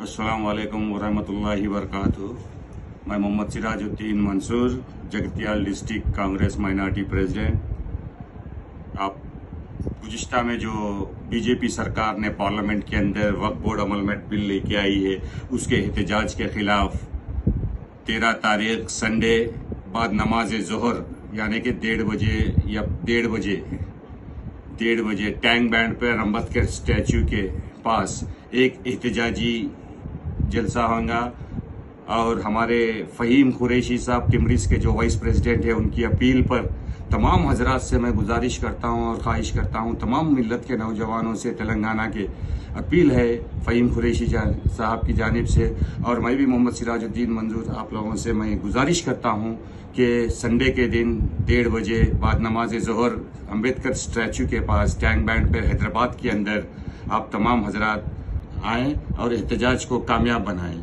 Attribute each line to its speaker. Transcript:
Speaker 1: अस्सलाम वालेकुम वरहमतुल्लाहि वबरकातुहू। मैं Mohammed Sirajuddin Mansoor, Jagtial district Congress minority president. आप गुज़िश्ता में जो बीजेपी सरकार ने पार्लियामेंट के अंदर वक्फ बोर्ड अमेंडमेंट बिल लेके आई है, उसके एहतजाज के खिलाफ 13 तारीख संडे बाद नमाज ज़ोहर यानी कि 1:30 बजे टैंक बैंड पर अम्बेडकर स्टैचू के पास एक एहतजाजी जलसा होगा। और हमारे फ़हीम कुरैशी साहब टिमरिस के जो वाइस प्रेसिडेंट है, उनकी अपील पर तमाम हजरात से मैं गुजारिश करता हूं और ख्वाहिश करता हूं, तमाम मिल्लत के नौजवानों से, तेलंगाना के अपील है फ़हीम कुरैशी साहब की जानिब से, और मैं भी मोहम्मद सिराजुद्दीन मंसूर आप लोगों से मैं गुजारिश करता हूं कि संडे के दिन 1:30 बजे बाद नमाज ज़ोहर अम्बेडकर स्टैचू के पास टैंक बैंड पर हैदराबाद के अंदर आप तमाम हजरात आएँ और एहतजाज को कामयाब बनाएं।